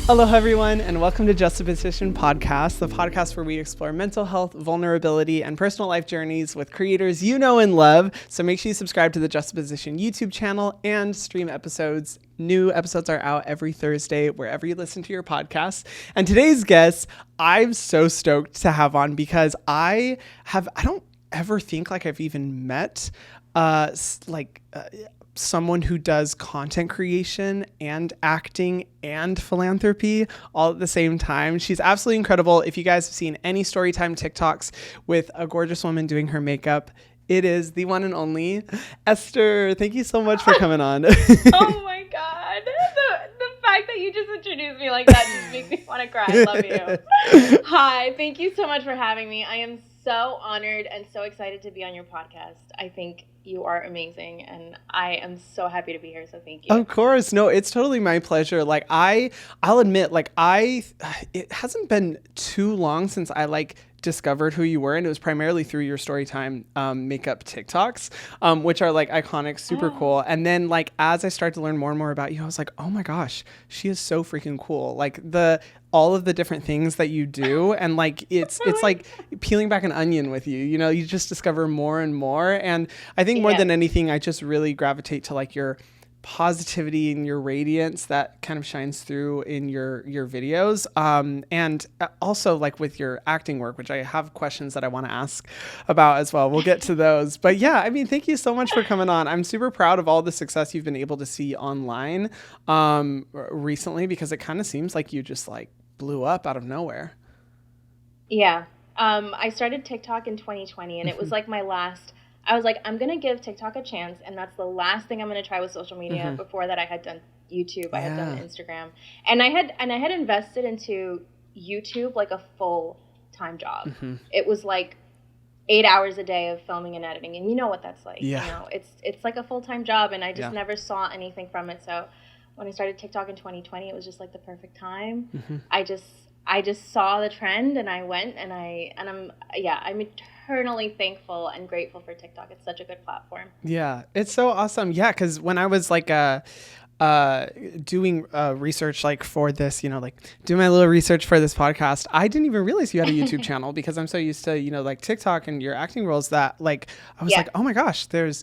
Hello, everyone, and welcome to Justaposition Podcast, the podcast where we explore mental health, vulnerability, and personal life journeys with creators you know and love. So make sure you subscribe to the Justaposition YouTube channel and stream episodes. New episodes are out every Thursday, wherever you listen to your podcasts. And today's guest, I'm so stoked to have on because I don't ever think like I've even met someone who does content creation and acting and philanthropy all at the same time. She's absolutely incredible. If you guys have seen any Storytime TikToks with a gorgeous woman doing her makeup, it is the one and only Esther. Thank you so much for coming on. Oh my God. The fact that you just introduced me like that just makes me want to cry. I love you. Hi. Thank you so much for having me. I am so honored and so excited to be on your podcast. I think you are amazing, and I am so happy to be here, so thank you. Of course. No, it's totally my pleasure. Like, I'll admit, like, it hasn't been too long since I, discovered who you were, and it was primarily through your Storytime makeup TikToks, which are, iconic, super cool. And then, as I started to learn more and more about you, I was like, oh my gosh, she is so freaking cool. Like, all of the different things that you do, and it's like peeling back an onion with you, you just discover more and more. And I think more than anything, I just really gravitate to your positivity and your radiance that kind of shines through in your videos. And also with your acting work, which I have questions that I want to ask about as well. We'll get to those. But yeah, I mean, thank you so much for coming on. I'm super proud of all the success you've been able to see online recently, because it kind of seems like you just blew up out of nowhere. Yeah. I started TikTok in 2020, and it was I was like, I'm going to give TikTok a chance, and that's the last thing I'm going to try with social media. Mm-hmm. Before that, I had done YouTube, I had done Instagram, and I had invested into YouTube like a full-time job. Mm-hmm. It was 8 hours a day of filming and editing, and you know what that's like. Yeah. It's like a full-time job, and I just never saw anything from it. So when I started TikTok in 2020, it was just the perfect time. Mm-hmm. I just saw the trend, and I went, and I'm eternally thankful and grateful for TikTok. It's such a good platform. Yeah, it's so awesome. Yeah, because when I was doing research for this, doing my little research for this podcast, I didn't even realize you had a YouTube channel, because I'm so used to TikTok and your acting roles that I was like, oh my gosh, there's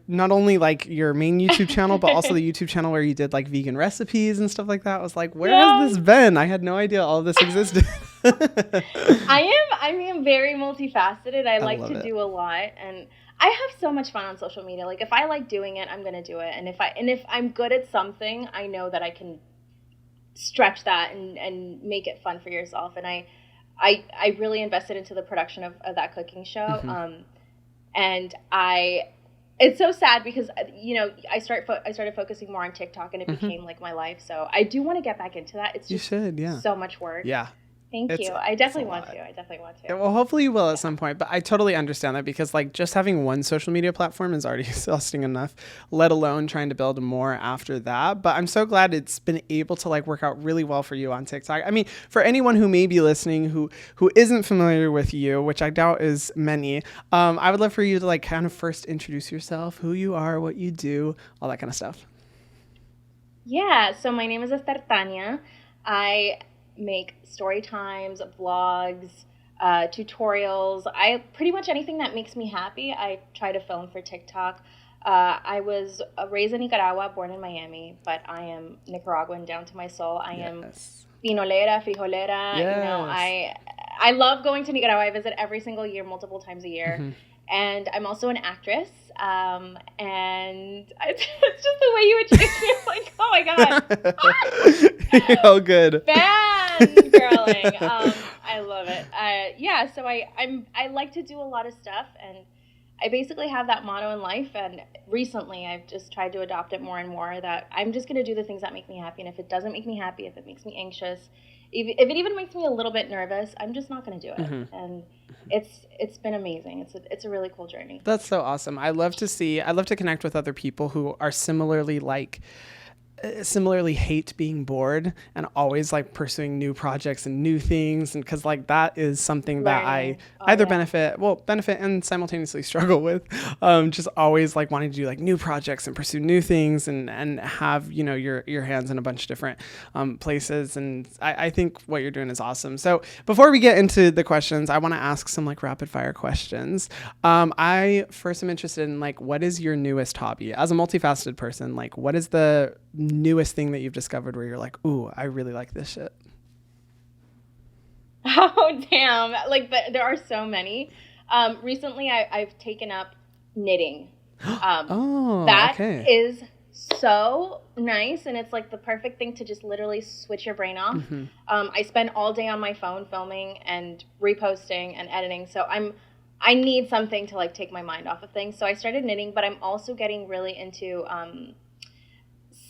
not only your main YouTube channel, but also the YouTube channel where you did vegan recipes and stuff like that. I was like, where has this been? I had no idea all of this existed. I am very multifaceted. I like to do a lot, and I have so much fun on social media. If I like doing it, I'm gonna do it. And if I'm good at something, I know that I can stretch that and make it fun for yourself. And I really invested into the production of that cooking show. Mm-hmm. And it's so sad because I started focusing more on TikTok, and it became my life. So I do want to get back into that. It's just so much work. Yeah. Thank you. I definitely want to. Yeah, well, hopefully you will at some point. But I totally understand that, because just having one social media platform is already exhausting enough, let alone trying to build more after that. But I'm so glad it's been able to work out really well for you on TikTok. I mean, for anyone who may be listening who isn't familiar with you, which I doubt is many, I would love for you to kind of first introduce yourself, who you are, what you do, all that kind of stuff. Yeah. So my name is Ester Tania. I make story times, vlogs, tutorials. I pretty much anything that makes me happy, I try to film for TikTok. I was raised in Nicaragua, born in Miami, but I am Nicaraguan down to my soul. I am pinolera, frijolera. Yes. I love going to Nicaragua. I visit every single year, multiple times a year. Mm-hmm. And I'm also an actress. And it's just the way you introduce me. I'm like, oh my God. You're all good. Fangirling. I love it. So I like to do a lot of stuff, and I basically have that motto in life. And recently I've just tried to adopt it more and more, that I'm just going to do the things that make me happy. And if it doesn't make me happy, if it makes me anxious, if it even makes me a little bit nervous, I'm just not going to do it. Mm-hmm. And it's been amazing. It's a really cool journey. That's so awesome. I love to connect with other people who are similarly similarly hate being bored and always like pursuing new projects and new things, and because like that is something that I either benefit and simultaneously struggle with, just always like wanting to do like new projects and pursue new things and have, you know, your hands in a bunch of different places. And I think what you're doing is awesome. So before we get into the questions, I want to ask some like rapid fire questions. I first am interested in like, what is your newest hobby as a multifaceted person? Like, what is the newest thing that you've discovered where you're like, ooh, I really like this shit? Oh, damn. Like, there are so many. Recently, I've taken up knitting. That is so nice, and it's like the perfect thing to just literally switch your brain off. I spend all day on my phone filming and reposting and editing, so I need something to like take my mind off of things. So I started knitting, but I'm also getting really into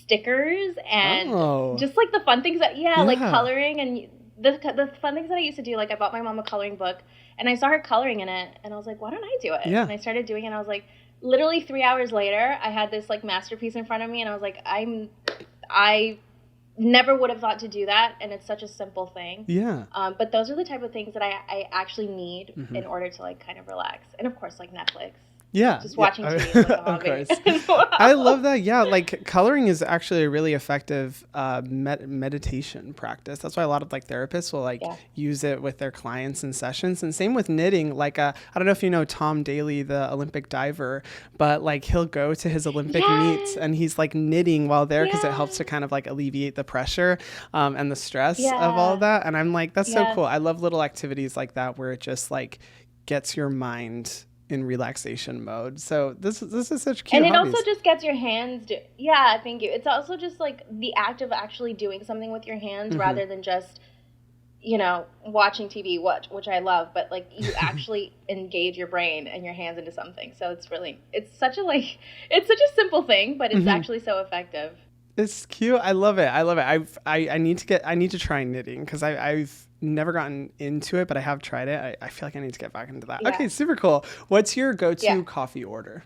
stickers and just like the fun things that like coloring and the fun things that I used to do. Like I bought my mom a coloring book and I saw her coloring in it and I was like, why don't I do it? And I started doing it and I was like, literally 3 hours later I had this like masterpiece in front of me and I was like, I never would have thought to do that, and it's such a simple thing. But those are the type of things that I actually need in order to like kind of relax. And of course like Netflix. Just watching TV is like a hobby. Of course. I love that. Yeah, like coloring is actually a really effective meditation practice. That's why a lot of like therapists will like use it with their clients in sessions. And same with knitting. Like I don't know if you know Tom Daly, the Olympic diver, but like he'll go to his Olympic meets and he's like knitting while there because it helps to kind of like alleviate the pressure and the stress of all of that. And I'm like, that's so cool. I love little activities like that where it just like gets your mind in relaxation mode. So this is such cute. And it hobbies. also just gets your hands thank you. It's also just like the act of actually doing something with your hands rather than just, you know, watching TV, which I love, but like you actually engage your brain and your hands into something. So it's such a simple thing, but it's actually so effective. It's cute. I love it. I need to try knitting because I've never gotten into it, but I have tried it. I feel like I need to get back into that. Okay, super cool. What's your go-to coffee order?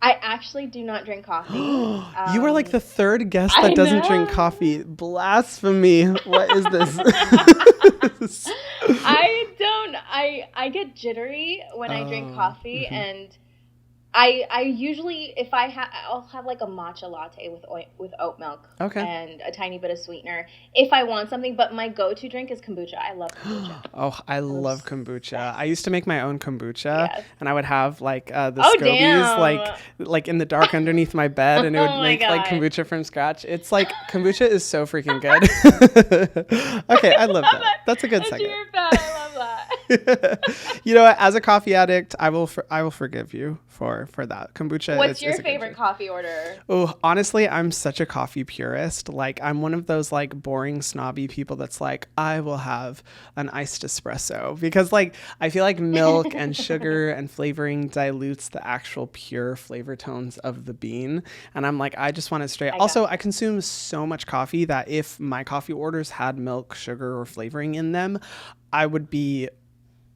I actually do not drink coffee. You are like the third guest that doesn't drink coffee. Blasphemy. What is this? I get jittery when I drink coffee, and I usually, if I'll have like a matcha latte with oat milk and a tiny bit of sweetener if I want something. But my go-to drink is kombucha. I love kombucha. I love kombucha. I used to make my own kombucha, and I would have like the scobies like in the dark underneath my bed, and it would make like kombucha from scratch. It's like kombucha is so freaking good. Okay, I love that. That's a good segment. I love that. You know what? As a coffee addict, I will forgive you for that. Kombucha. What's your favorite coffee order? Oh, honestly, I'm such a coffee purist. Like I'm one of those like boring snobby people that's like, I will have an iced espresso because like I feel like milk and sugar and flavoring dilutes the actual pure flavor tones of the bean. And I'm like, I just want it straight. Also, I consume so much coffee that if my coffee orders had milk, sugar, or flavoring in them, I would be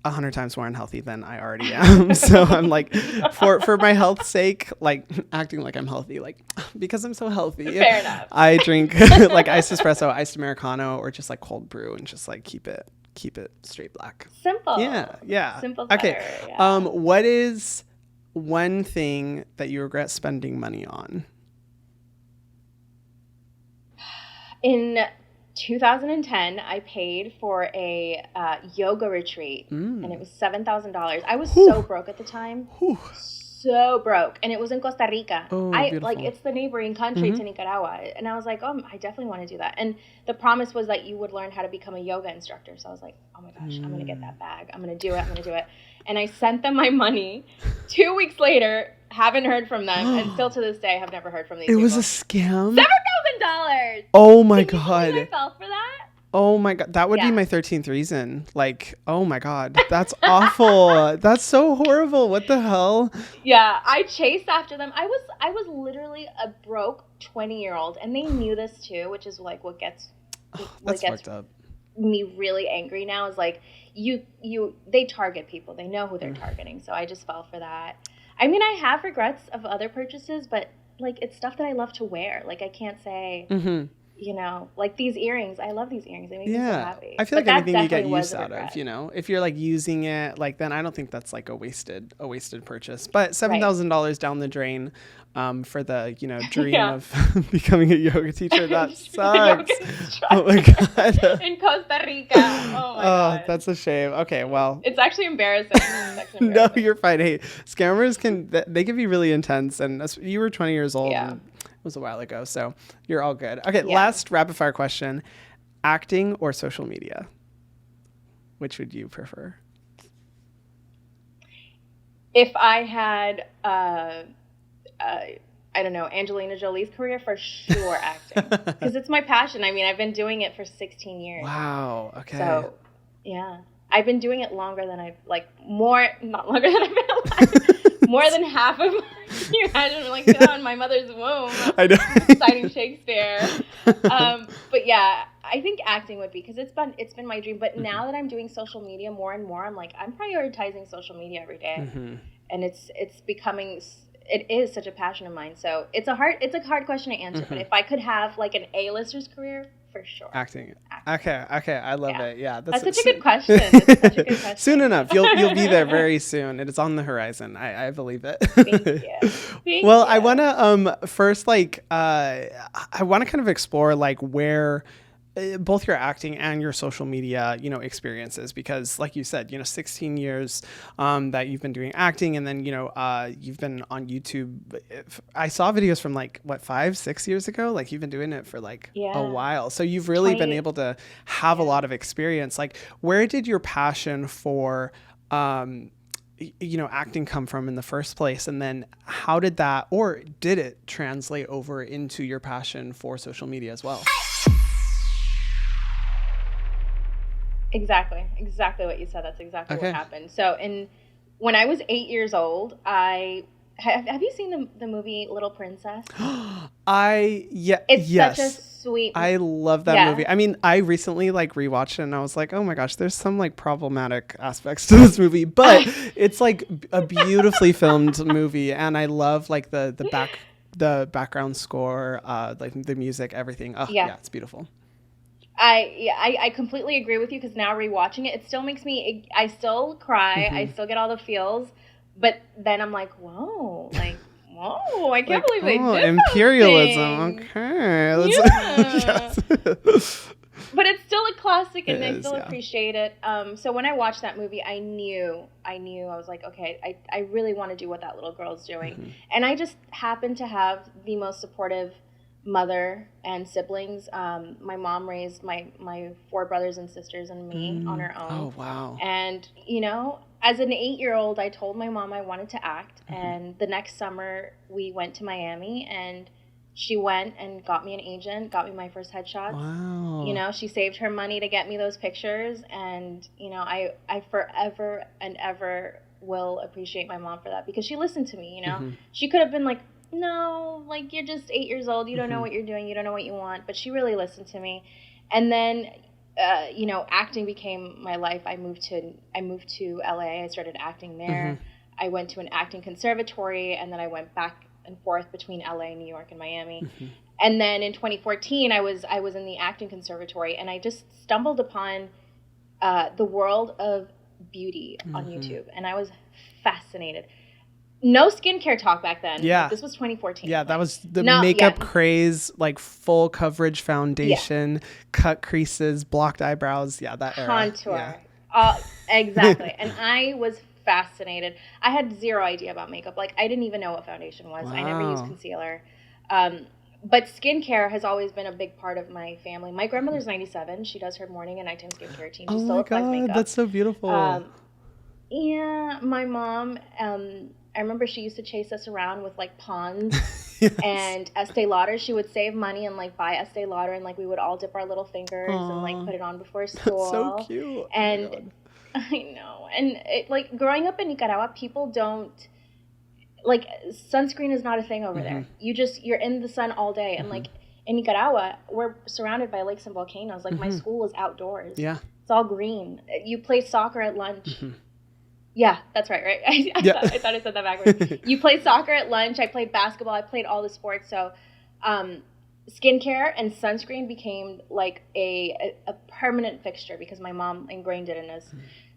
100 times more unhealthy than I already am. So I'm like, for my health's sake, like acting like I'm healthy, like because I'm so healthy. Fair enough. I drink like iced espresso, iced Americano, or just like cold brew and just like keep it straight black. Simple. Yeah. Simple. Okay. What is one thing that you regret spending money on? In 2010, I paid for a yoga retreat, and it was $7,000. I was so broke at the time, so broke, and it was in Costa Rica. It's the neighboring country to Nicaragua, and I was like, I definitely want to do that. And the promise was that you would learn how to become a yoga instructor. So I was like, oh my gosh, I'm gonna get that bag. I'm gonna do it. And I sent them my money. 2 weeks later, haven't heard from them, and still to this day, have never heard from these people. It was a scam? $7,000! Oh my God. I fell for that? Oh my God. That would be my 13th reason. Like, oh my God. That's awful. That's so horrible. What the hell? Yeah, I chased after them. I was literally a broke 20-year-old, and they knew this too, which is like what gets fucked up. Me really angry now is like they target people. They know who they're targeting. So I just fell for that. I mean, I have regrets of other purchases, but like, it's stuff that I love to wear. Like, I can't say, you know, like these earrings. I love these earrings. They make me so happy. I feel like anything you get use out of, you know, if you're like using it, like, then I don't think that's like a wasted purchase. But $7,000 down the drain for the, you know, dream of becoming a yoga teacher. That sucks. Oh my God. In Costa Rica. Oh my God. That's a shame. Okay, well. It's actually embarrassing. No, you're fine. Hey, scammers they can be really intense. And you were 20 years old. Yeah. And it was a while ago. So you're all good. Okay, last rapid fire question. Acting or social media? Which would you prefer? If I had, I don't know, Angelina Jolie's career, for sure acting. Because it's my passion. I mean, I've been doing it for 16 years. Wow. Okay. So, yeah. I've been doing it longer than not longer than I've been alive. More than half of, can you imagine, like, in my mother's womb. I know. Citing Shakespeare. But yeah, I think acting would be, because it's been my dream. But now that I'm doing social media more and more, I'm like, I'm prioritizing social media every day. And it is such a passion of mine. So it's a hard question to answer. But if I could have like an A-lister's career, for sure. Acting. Okay. I love it. Yeah. That's such a good question. That's such a good question. Soon enough. You'll be there very soon. It is on the horizon. I believe it. Thank you. Thank well, you. I want to first I want to kind of explore like where both your acting and your social media, you know, experiences, because like you said, you know, 16 years that you've been doing acting, and then, you know, you've been on YouTube. I saw videos from like 5-6 years ago. Like, you've been doing it for like a while. So you've really been able to have a lot of experience. Like, where did your passion for you know, acting come from in the first place? And then how did that, or did it translate over into your passion for social media as well? Exactly what you said. That's exactly what happened. So when I was 8 years old, have you seen the movie Little Princess? It's such a sweet movie. I love that movie. I mean, I recently like rewatched it and I was like, oh my gosh, there's some like problematic aspects to this movie, but it's like a beautifully filmed movie, and I love like the background score, like the music, everything. Oh yeah, it's beautiful. I completely agree with you, because now rewatching it still makes me, I still cry, I still get all the feels, but then I'm like, whoa, I can't believe they did imperialism. Okay. But it's still a classic, and I still appreciate it. So when I watched that movie, I knew I was like, okay, I really want to do what that little girl's doing. And I just happened to have the most supportive mother and siblings. My mom raised my 4 brothers and sisters and me on her own. Oh, wow. And, you know, as an 8-year-old, I told my mom I wanted to act. And the next summer we went to Miami, and she went and got me an agent, got me my first headshots. Wow. You know, she saved her money to get me those pictures. And, you know, I forever and ever will appreciate my mom for that, because she listened to me, you know. She could have been like, no, like, you're just 8 years old. You don't know what you're doing. You don't know what you want. But she really listened to me. And then, you know, acting became my life. I moved to LA. I started acting there. I went to an acting conservatory, and then I went back and forth between LA, New York, and Miami. And then in 2014, I was in the acting conservatory, and I just stumbled upon the world of beauty on YouTube, and I was fascinated. No skincare talk back then. Yeah. This was 2014. Yeah, that was the makeup craze, like full coverage foundation, cut creases, blocked eyebrows. Yeah, that era. Contour. Yeah. Exactly. And I was fascinated. I had zero idea about makeup. Like, I didn't even know what foundation was. Wow. I never used concealer. But skincare has always been a big part of my family. My grandmother's 97. She does her morning and nighttime skincare routine. She still applies makeup. That's so beautiful. Yeah, my mom... I remember she used to chase us around with like Pond's and Estee Lauder. She would save money and like buy Estee Lauder, and like we would all dip our little fingers and like put it on before school. That's so cute. And I know. And it, like, growing up in Nicaragua, people don't, like, sunscreen is not a thing over there. You're in the sun all day. And like in Nicaragua, we're surrounded by lakes and volcanoes. Like my school is outdoors. Yeah. It's all green. You play soccer at lunch. Yeah, that's right, right? I thought I said that backwards. You played soccer at lunch. I played basketball. I played all the sports. So skincare and sunscreen became like a permanent fixture because my mom ingrained it in us.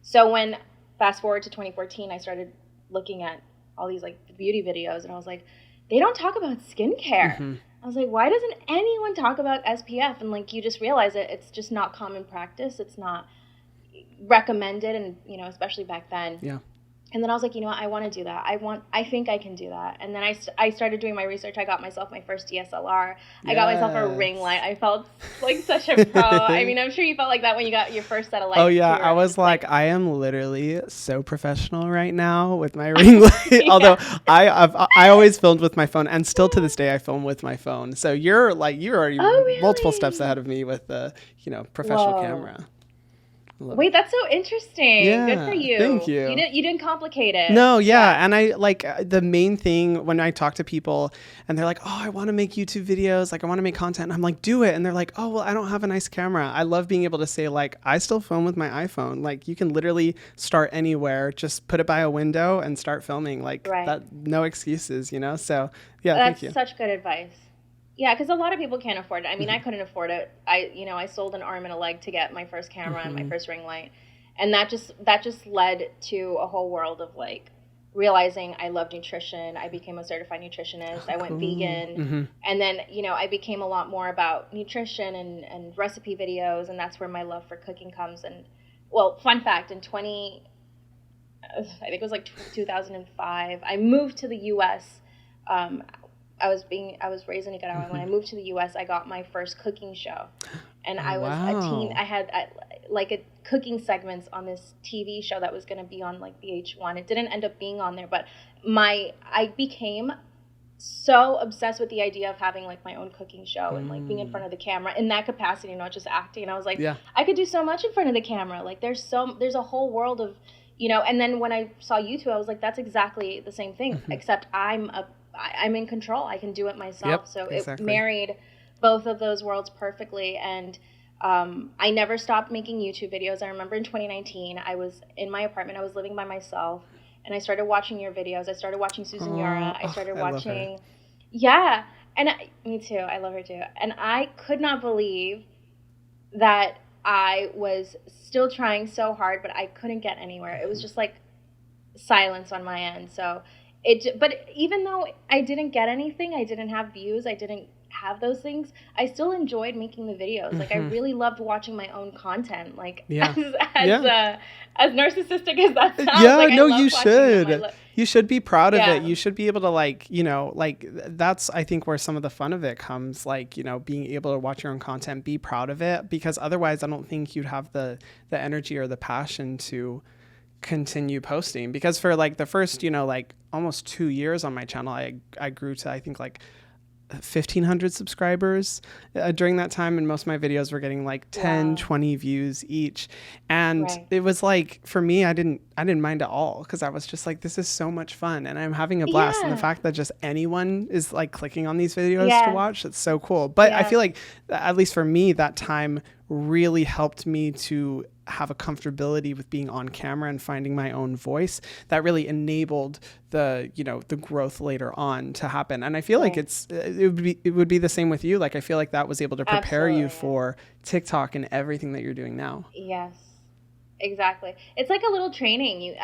So when, fast forward to 2014, I started looking at all these like beauty videos, and I was like, they don't talk about skincare. I was like, why doesn't anyone talk about SPF? And like, you just realize it's just not common practice. It's not recommended, and you know, especially back then. Yeah. And then I was like, you know what, I want to do that. I think I can do that. And then I started doing my research. I got myself my first DSLR. I got myself a ring light. I felt like such a pro. I mean, I'm sure you felt like that when you got your first set of lights. Oh yeah, I was like, I am literally so professional right now with my ring light. Yeah. Although I always filmed with my phone, and still to this day I film with my phone. So you're already multiple steps ahead of me with the professional camera. Wait, that's so interesting. Yeah, good for you. Thank you. You didn't complicate it. No, yeah. And I like the main thing when I talk to people and they're like, oh, I want to make YouTube videos. Like I want to make content. And I'm like, do it. And they're like, oh, well, I don't have a nice camera. I love being able to say like, I still film with my iPhone. Like you can literally start anywhere, just put it by a window and start filming like that. No excuses, So yeah, thank you. That's such good advice. Yeah, because a lot of people can't afford it. I mean, I couldn't afford it. I sold an arm and a leg to get my first camera and my first ring light, and that just led to a whole world of like realizing I love nutrition. I became a certified nutritionist. I went vegan, and then I became a lot more about nutrition and recipe videos, and that's where my love for cooking comes. And well, fun fact: I think it was like 2005, I moved to the U.S. I was raised in Nicaragua. When I moved to the U.S., I got my first cooking show, and I was a teen. I had like cooking segments on this TV show that was going to be on like VH1. It didn't end up being on there, but I became so obsessed with the idea of having like my own cooking show and like being in front of the camera in that capacity, not just acting. And I was like, I could do so much in front of the camera. Like there's a whole world of, and then when I saw YouTube, I was like, that's exactly the same thing, except I'm in control. I can do it myself. It married both of those worlds perfectly. And I never stopped making YouTube videos. I remember in 2019, I was in my apartment. I was living by myself, and I started watching your videos. I started watching Susan Yara. I started watching. Yeah. And me too. I love her too. And I could not believe that I was still trying so hard, but I couldn't get anywhere. It was just like silence on my end. So but even though I didn't get anything, I didn't have views, I didn't have those things, I still enjoyed making the videos. Like I really loved watching my own content. Like as narcissistic as that sounds. Yeah, like, no, you should. You should be proud of it. You should be able to like that's I think where some of the fun of it comes. Like being able to watch your own content, be proud of it, because otherwise I don't think you'd have the energy or the passion to continue posting. Because for like the first like almost 2 years on my channel, I grew to I think like 1,500 subscribers during that time, and most of my videos were getting like 10 20 views each, and it was like for me I didn't mind at all, because I was just like, this is so much fun and I'm having a blast, and the fact that just anyone is like clicking on these videos to watch, it's so cool. But I feel like at least for me that time really helped me to have a comfortability with being on camera and finding my own voice that really enabled the the growth later on to happen. And I feel like it would be the same with you. Like I feel like that was able to prepare you for TikTok and everything that you're doing now. Yes, exactly. It's like a little training.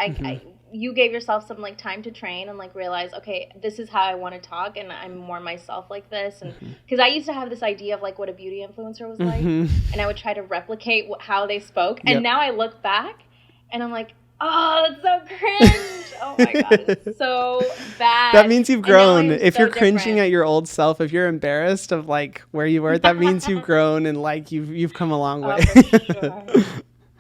You gave yourself some like time to train and like realize, okay, this is how I want to talk, and I'm more myself like this. And because I used to have this idea of like what a beauty influencer was like, and I would try to replicate how they spoke. And now I look back and I'm like, oh, that's so cringe. Oh my God, it's so bad. That means you've grown. If you're cringing at your old self, if you're embarrassed of like where you were, that means you've grown and like you've come a long way. For sure.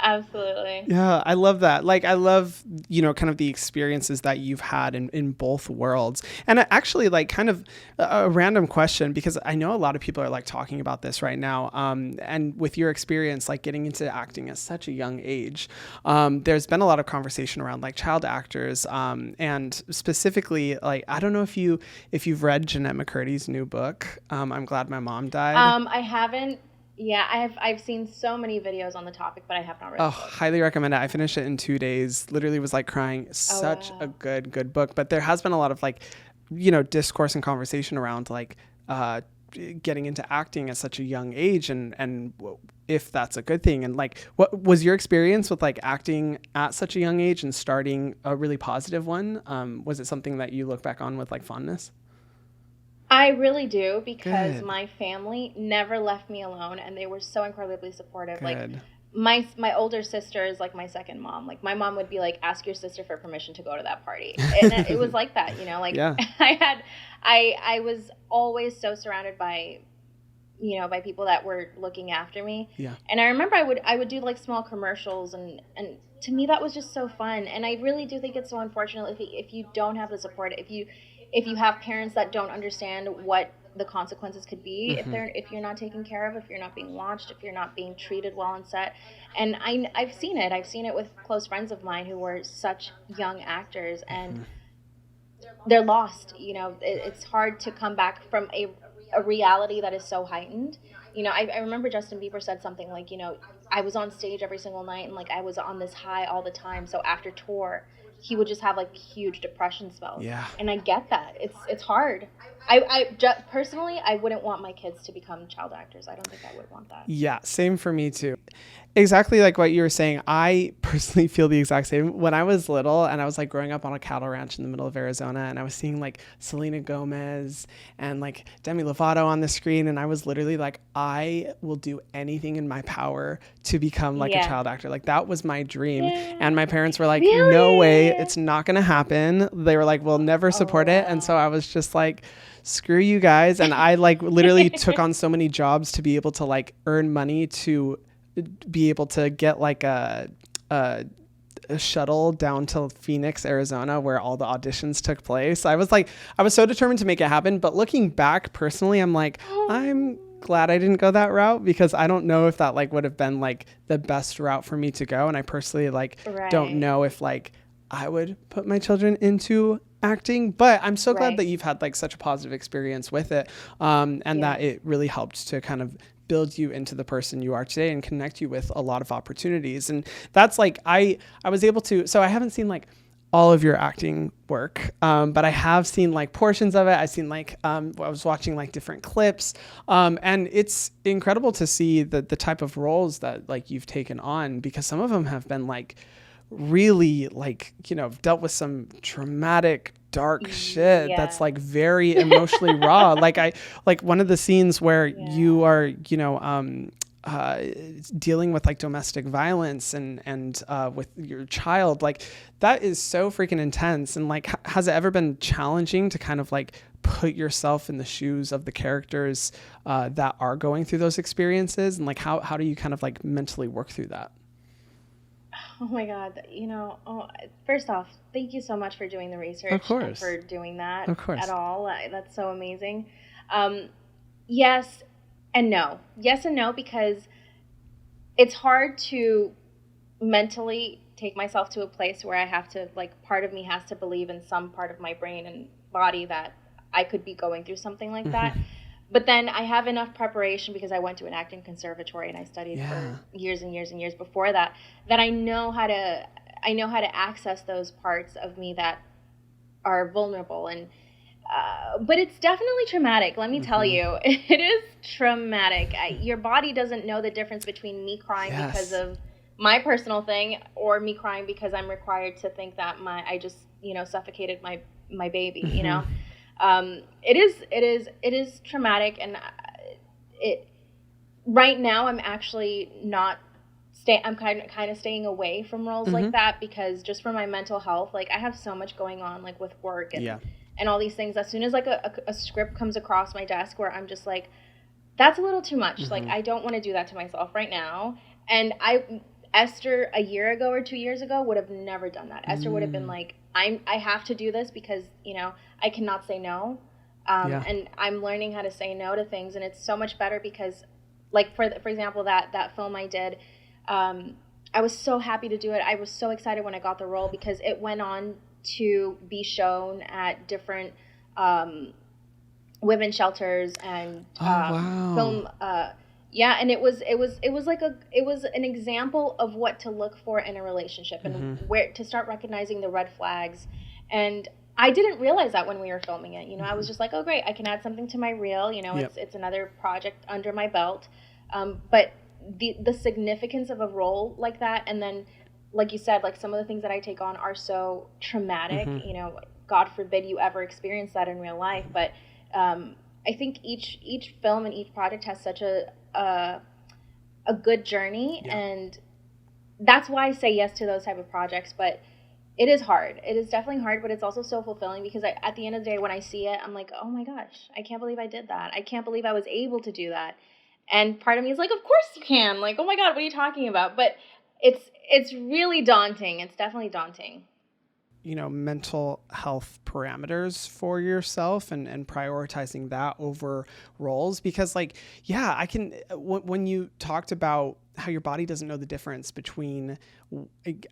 Absolutely. Yeah, I love that. Like, I love, kind of the experiences that you've had in both worlds. And actually, like, kind of a random question, because I know a lot of people are like talking about this right now. And with your experience, like getting into acting at such a young age, there's been a lot of conversation around like child actors. And specifically, like, I don't know if you've read Jeanette McCurdy's new book, I'm Glad My Mom Died. I haven't Yeah, I've seen so many videos on the topic, but I have not read Oh, the book. highly recommend it. I finished it in 2 days. Literally was like crying. Such a Wow. good book. But there has been a lot of like, discourse and conversation around like getting into acting at such a young age, and if that's a good thing. And like, what was your experience with like acting at such a young age and starting a really positive one? Was it something that you look back on with like fondness? I really do, because Good. my family never left me alone, and they were so incredibly supportive. Like, Good. my older sister is like my second mom. Like, my mom would be like, ask your sister for permission to go to that party, and it was like that, like Yeah. I was always so surrounded by by people that were looking after me. Yeah. And I remember I would do like small commercials, and to me that was just so fun. And I really do think it's so unfortunate if you don't have the support, if you have parents that don't understand what the consequences could be, if you're not taken care of, if you're not being watched, if you're not being treated well on set. And I've seen it with close friends of mine who were such young actors, and they're lost. It's hard to come back from a reality that is so heightened. I remember Justin Bieber said something like, I was on stage every single night, and like I was on this high all the time. So after tour, he would just have like huge depression spells. Yeah. And I get that. It's hard. Personally, I wouldn't want my kids to become child actors. I don't think I would want that. Yeah, same for me too. Exactly like what you were saying. I personally feel the exact same. When I was little and I was like growing up on a cattle ranch in the middle of Arizona, and I was seeing like Selena Gomez and like Demi Lovato on the screen, and I was literally like, I will do anything in my power to become like a child actor. Like that was my dream. Yeah. And my parents were like, Really? no way, it's not going to happen. They were like, we'll never support it. And so I was just like, screw you guys. And I like literally took on so many jobs to be able to like earn money to be able to get like a shuttle down to Phoenix, Arizona, where all the auditions took place. I was so determined to make it happen. But looking back personally, I'm like, I'm glad I didn't go that route, because I don't know if that like would have been like the best route for me to go. And I personally like don't know if like I would put my children into acting, but I'm so glad that you've had like such a positive experience with it, and that it really helped to kind of build you into the person you are today and connect you with a lot of opportunities. And that's like I was able to, so I haven't seen like all of your acting work, but I have seen like portions of it. I've seen like I was watching like different clips, and it's incredible to see the type of roles that like you've taken on, because some of them have been like really like dealt with some traumatic dark shit that's like very emotionally raw. Like one of the scenes where you are dealing with like domestic violence and with your child, like that is so freaking intense. And like has it ever been challenging to kind of like put yourself in the shoes of the characters that are going through those experiences, and like how do you kind of like mentally work through that? Oh my God, first off, thank you so much for doing the research. Of course. And for doing that Of course. at all. That's so amazing. Yes and no. Yes and no, because it's hard to mentally take myself to a place where I have to, like, part of me has to believe in some part of my brain and body that I could be going through something like that. But then I have enough preparation, because I went to an acting conservatory and I studied for years and years and years before that I know how to access those parts of me that are vulnerable. And but it's definitely traumatic. Let me tell you, it is traumatic. Your body doesn't know the difference between me crying because of my personal thing, or me crying because I'm required to think that I just suffocated my baby. It is traumatic, and right now I'm actually not I'm kind of staying away from roles like that, because just for my mental health, like I have so much going on, like with work and all these things. As soon as like a script comes across my desk where I'm just like, that's a little too much. Like I don't want to do that to myself right now. And Esther a year ago or 2 years ago would have never done that. Esther would have been like, I have to do this because I cannot say no. And I'm learning how to say no to things, and it's so much better because, like for example, that film I did, I was so happy to do it. I was so excited when I got the role, because it went on to be shown at different women's shelters and film Yeah, and it was an example of what to look for in a relationship and where to start recognizing the red flags. And I didn't realize that when we were filming it. You know, I was just like, oh great, I can add something to my reel. You know, it's another project under my belt. But the significance of a role like that, and then like you said, like some of the things that I take on are so traumatic. You know, God forbid you ever experience that in real life. But I think each film and each project has such a good journey, and that's why I say yes to those type of projects. But it is hard. It is definitely hard, but it's also so fulfilling because at the end of the day, when I see it, I'm like, oh my gosh, I can't believe I did that. I can't believe I was able to do that. And part of me is like, of course you can. Like, oh my God, what are you talking about? But it's really daunting. It's definitely daunting. You know, mental health parameters for yourself and prioritizing that over roles, because like, yeah, I can, when you talked about how your body doesn't know the difference between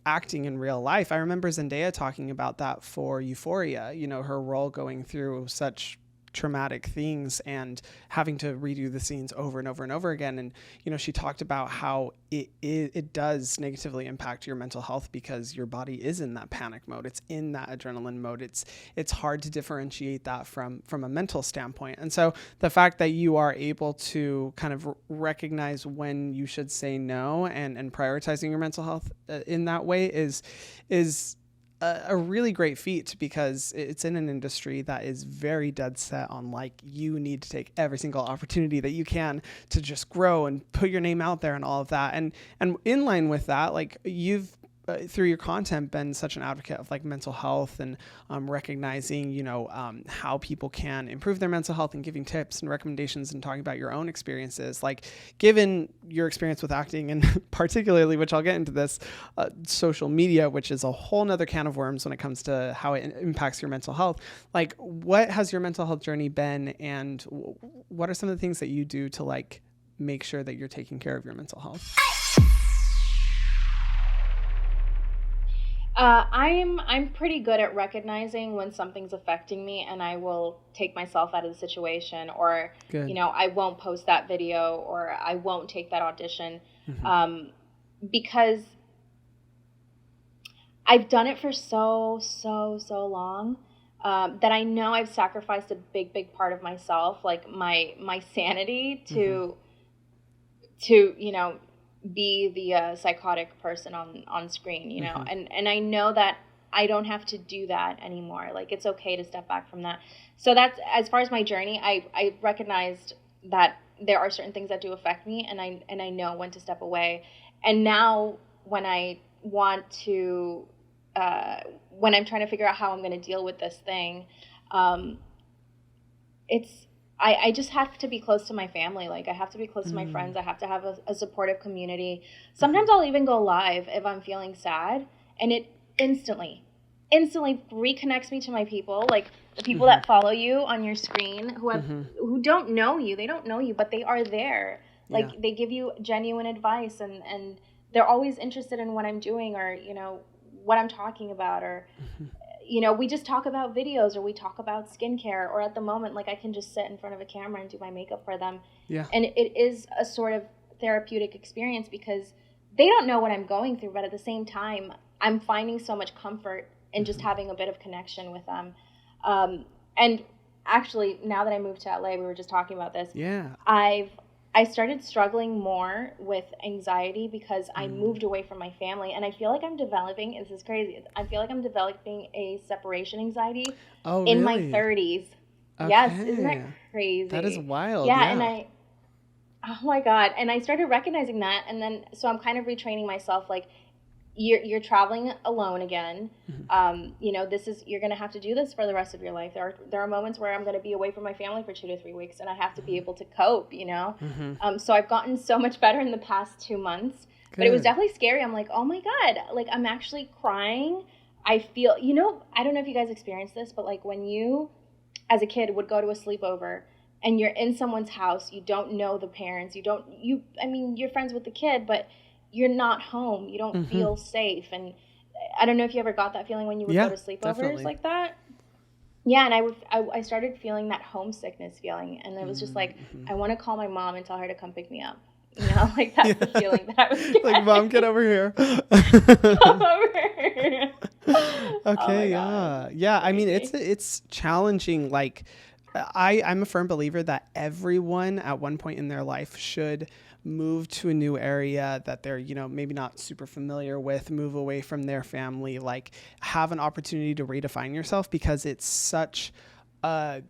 acting in real life, I remember Zendaya talking about that for Euphoria, you know, her role going through such traumatic things and having to redo the scenes over and over and over again. And, you know, she talked about how it does negatively impact your mental health because your body is in that panic mode. It's in that adrenaline mode. It's hard to differentiate that from a mental standpoint. And so the fact that you are able to kind of recognize when you should say no and prioritizing your mental health in that way is a really great feat, because it's in an industry that is very dead set on like, you need to take every single opportunity that you can to just grow and put your name out there and all of that. And in line with that, like you've through your content been such an advocate of like mental health and recognizing, you know, how people can improve their mental health and giving tips and recommendations and talking about your own experiences. Like, given your experience with acting and particularly, which I'll get into this, social media, which is a whole nother can of worms when it comes to how it impacts your mental health. Like, what has your mental health journey been, and what are some of the things that you do to like make sure that you're taking care of your mental health? I'm pretty good at recognizing when something's affecting me, and I will take myself out of the situation, or you know, I won't post that video, or I won't take that audition, because I've done it for so long that I know I've sacrificed a big part of myself, like my sanity, to you know, be the psychotic person on screen, you know, and I know that I don't have to do that anymore. Like, it's okay to step back from that. So that's, as far as my journey, I recognized that there are certain things that do affect me, and I know when to step away. And now when I want to, when I'm trying to figure out how I'm going to deal with this thing, I just have to be close to my family. Like, I have to be close to my friends. I have to have a supportive community. Sometimes I'll even go live if I'm feeling sad, and it instantly reconnects me to my people. Like, the people that follow you on your screen, who don't know you. They don't know you, but they are there. Like, they give you genuine advice, and they're always interested in what I'm doing, or, you know, what I'm talking about, or you know, we just talk about videos, or we talk about skincare, or at the moment, like, I can just sit in front of a camera and do my makeup for them. Yeah. And it is a sort of therapeutic experience, because they don't know what I'm going through, but at the same time, I'm finding so much comfort in just having a bit of connection with them. And actually, now that I moved to LA, we were just talking about this. Yeah. I started struggling more with anxiety because I moved away from my family, and I feel like I'm developing, this is crazy, I feel like I'm developing a separation anxiety in my 30s. Okay. Yes, isn't that crazy? That is wild. Yeah, and oh my God, and I started recognizing that, and then, so I'm kind of retraining myself, like, you're traveling alone again. You know, you're going to have to do this for the rest of your life. There are moments where I'm going to be away from my family for 2 to 3 weeks, and I have to be able to cope, you know? So I've gotten so much better in the past 2 months, but it was definitely scary. I'm like, oh my God, like, I'm actually crying. I feel, you know, I don't know if you guys experienced this, but like, when you, as a kid, would go to a sleepover and you're in someone's house, you don't know the parents, I mean, you're friends with the kid, but you're not home. You don't feel safe. And I don't know if you ever got that feeling when you would go to sleepovers like that. Yeah, and I started feeling that homesickness feeling. And it was just like, I want to call my mom and tell her to come pick me up. You know, like that's the feeling that I was getting. Like, mom, get over here. Come over here. Okay, Oh yeah. I mean, crazy. it's challenging. Like, I'm a firm believer that everyone at one point in their life should move to a new area that they're, maybe not super familiar with, move away from their family, like have an opportunity to redefine yourself, because it's such a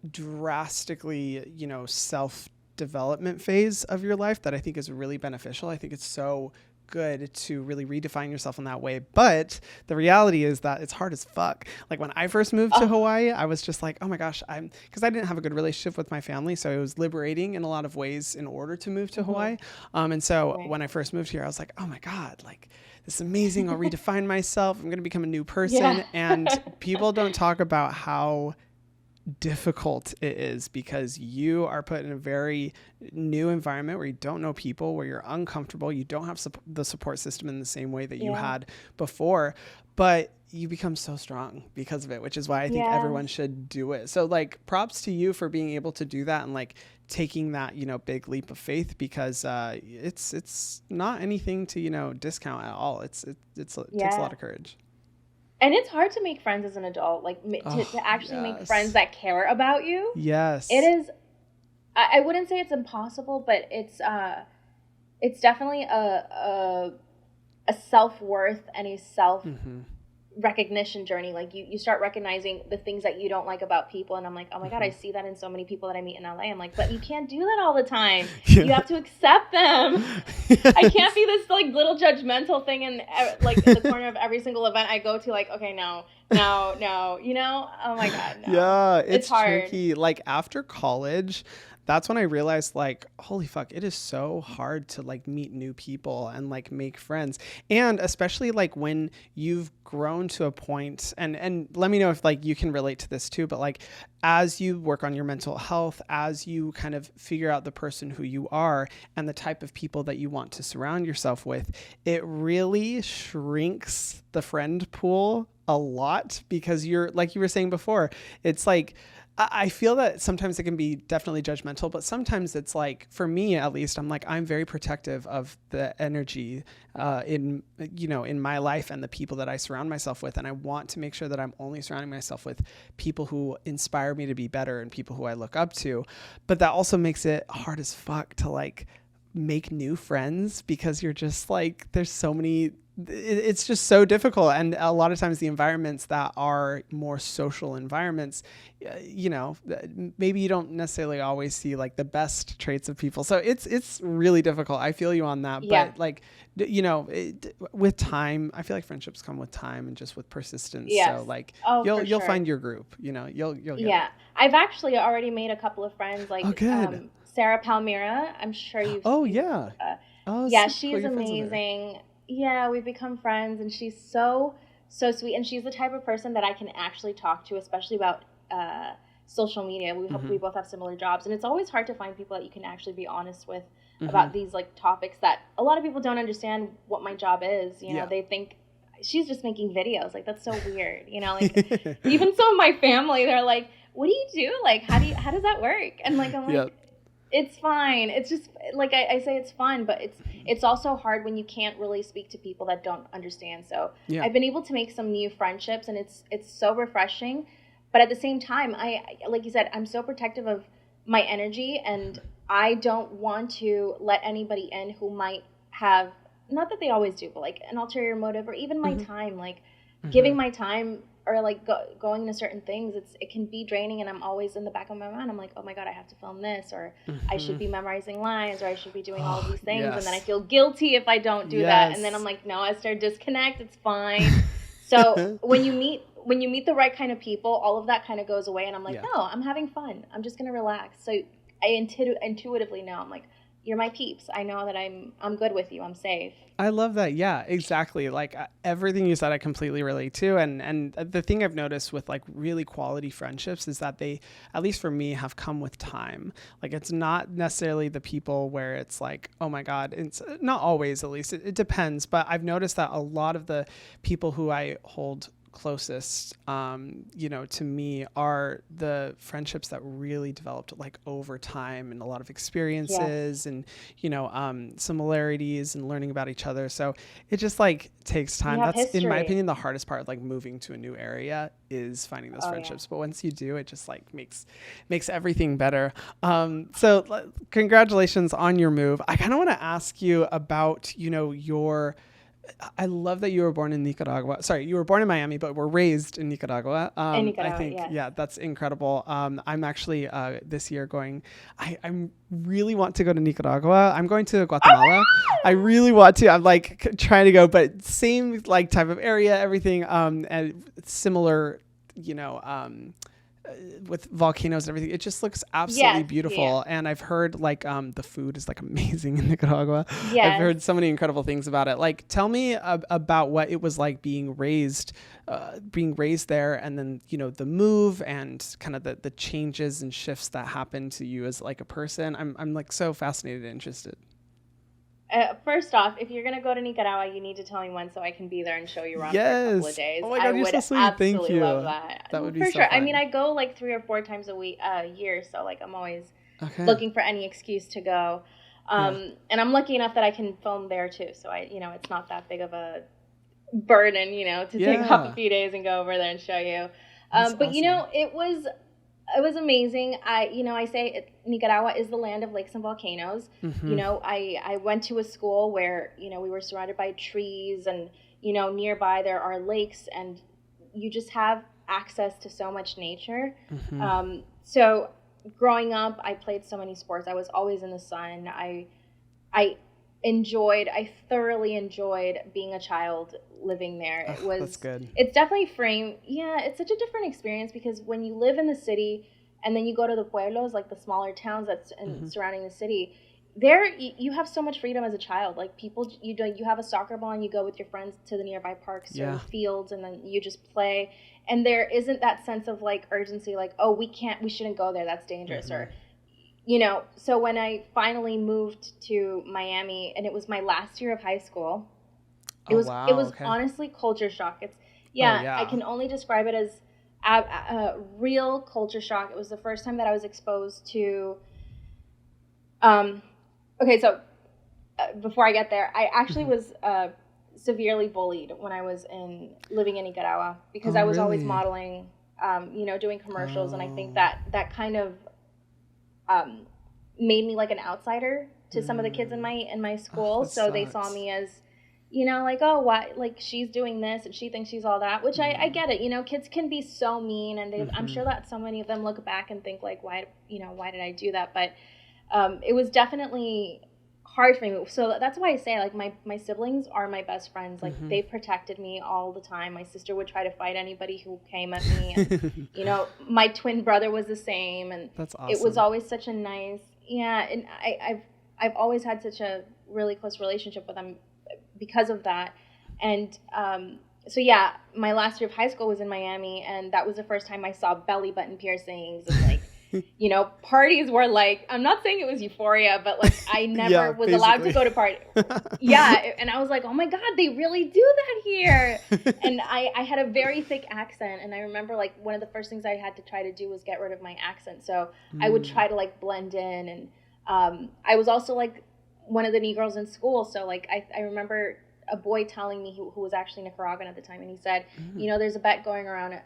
drastically, self development phase of your life that I think is really beneficial. I think it's so good to really redefine yourself in that way. But the reality is that it's hard as fuck. Like when I first moved to Hawaii, I was just like, oh my gosh, because I didn't have a good relationship with my family. So it was liberating in a lot of ways in order to move to Hawaii. And so when I first moved here, I was like, oh my God, like this is amazing. I'll redefine myself. I'm going to become a new person. Yeah. And people don't talk about how difficult it is, because you are put in a very new environment where you don't know people, where you're uncomfortable, you don't have the support system in the same way that you had before, but you become so strong because of it, which is why I think everyone should do it. So like props to you for being able to do that and like taking that, big leap of faith, because it's not anything to, discount at all. It takes a lot of courage. And it's hard to make friends as an adult, like to actually make friends that care about you. Yes. It is. I wouldn't say it's impossible, but it's definitely a self-worth and a self-recognition journey. Like you start recognizing the things that you don't like about people. And I'm like, oh my God, I see that in so many people that I meet in LA. I'm like, but you can't do that all the time. Yeah. You have to accept them. Yes. I can't be this like little judgmental thing in like in the corner of every single event I go to, like, okay, no, oh my God, no. Yeah, it's hard. tricky. Like after college, that's when I realized, like, holy fuck, it is so hard to like meet new people and like make friends. And especially like when you've grown to a point, and let me know if like you can relate to this too, but like as you work on your mental health, as you kind of figure out the person who you are and the type of people that you want to surround yourself with, it really shrinks the friend pool a lot, because you're, like you were saying before, it's like, I feel that sometimes it can be definitely judgmental, but sometimes it's like, for me at least, I'm like, I'm very protective of the energy in my life and the people that I surround myself with. And I want to make sure that I'm only surrounding myself with people who inspire me to be better and people who I look up to. But that also makes it hard as fuck to like make new friends, because you're just like, there's so many, it's just so difficult. And a lot of times the environments that are more social environments, maybe you don't necessarily always see like the best traits of people. So it's really difficult. I feel you on that. Yeah. But like, with time, I feel like friendships come with time and just with persistence. Yes. So like you'll find your group, you'll get it. I've actually already made a couple of friends, like Sarah Palmyra. I'm sure you've seen. Yeah, she's amazing. Yeah, we've become friends, and she's so sweet, and she's the type of person that I can actually talk to, especially about social media. We both have similar jobs, and it's always hard to find people that you can actually be honest with about these like topics that a lot of people don't understand what my job is. They think she's just making videos. Like, that's so weird. Like even some of my family, they're like, "What do you do? Like, how does that work?" And like, I'm like. Yep. It's fine. It's just like I say, it's fun, but it's also hard when you can't really speak to people that don't understand. So I've been able to make some new friendships, and it's so refreshing. But at the same time, I like you said, I'm so protective of my energy, and I don't want to let anybody in who might have, not that they always do, but like an ulterior motive, or even my time, like giving my time, or like going into certain things, it can be draining, and I'm always in the back of my mind, I'm like, oh my God, I have to film this, or I should be memorizing lines, or I should be doing all of these things, and then I feel guilty if I don't do that, and then I'm like, no, Esther, disconnect, it's fine. So when you meet the right kind of people, all of that kind of goes away, and I'm like, no, I'm having fun, I'm just gonna relax. So I intuitively know, I'm like, you're my peeps. I know that I'm good with you. I'm safe. I love that. Yeah, exactly. Like everything you said, I completely relate to. And the thing I've noticed with like really quality friendships is that they, at least for me, have come with time. Like it's not necessarily the people where it's like, oh my God, it's not always, at least it depends. But I've noticed that a lot of the people who I hold closest, to me are the friendships that really developed like over time and a lot of experiences and, similarities and learning about each other. So it just like takes time. That's history. in my opinion, the hardest part of like moving to a new area is finding those friendships. But once you do, it just like makes everything better. So congratulations on your move. I kind of want to ask you about, I love that you were born in Nicaragua. Sorry, you were born in Miami, but were raised in Nicaragua. In Nicaragua, I think, yes. That's incredible. I'm actually this year going. I really want to go to Nicaragua. I'm going to Guatemala. I really want to. I'm like trying to go, but same like type of area, everything, and similar. With volcanoes and everything, it just looks absolutely beautiful. Yeah. And I've heard like the food is like amazing in Nicaragua. Yes. I've heard so many incredible things about it. Like, tell me about what it was like being raised there, and then the move and kind of the changes and shifts that happened to you as like a person. I'm like so fascinated and interested. First off, if you're gonna go to Nicaragua, you need to tell me when so I can be there and show you around for a couple of days. Oh my God, you're so sweet. Thank you. Love that. That would be for so sure. fun. I mean, I go like 3 or 4 times a year, so like I'm always looking for any excuse to go. And I'm lucky enough that I can film there too, so it's not that big of a burden, to take off a few days and go over there and show you. But awesome. It was amazing. I say Nicaragua is the land of lakes and volcanoes. Mm-hmm. I went to a school where, we were surrounded by trees and, nearby there are lakes and you just have access to so much nature. Mm-hmm. So growing up, I played so many sports. I was always in the sun. I thoroughly enjoyed being a child living there. That's good. It's definitely it's such a different experience because when you live in the city and then you go to the pueblos, like the smaller towns that's surrounding the city, there you have so much freedom as a child. Like people, you have a soccer ball and you go with your friends to the nearby parks or fields and then you just play. And there isn't that sense of like urgency, like, oh, we shouldn't go there, that's dangerous. Mm-hmm. Or so when I finally moved to Miami and it was my last year of high school, it was honestly culture shock. I can only describe it as a real culture shock. It was the first time that I was exposed to before I get there, I actually was severely bullied when I was living in Nicaragua because I was always modeling, doing commercials, and I think that kind of made me like an outsider to some of the kids in my school. So they saw me as, like, oh, why, like she's doing this and she thinks she's all that, which I get it. Kids can be so mean, and I'm sure that so many of them look back and think like, why did I do that? But it was definitely hard for me. So that's why I say like my siblings are my best friends. Like they protected me all the time. My sister would try to fight anybody who came at me. And, my twin brother was the same. And that's awesome. It was always such a nice, and I've always had such a really close relationship with them because of that. And my last year of high school was in Miami, and that was the first time I saw belly button piercings and like, parties were like, I'm not saying it was euphoria, but like I never was allowed to go to parties. And I was like, oh my God, they really do that here. And I had a very thick accent, and I remember like one of the first things I had to try to do was get rid of my accent. So I would try to like blend in, and I was also like one of the new girls in school. So like I remember a boy telling me who was actually Nicaraguan at the time, and he said, there's a bet going around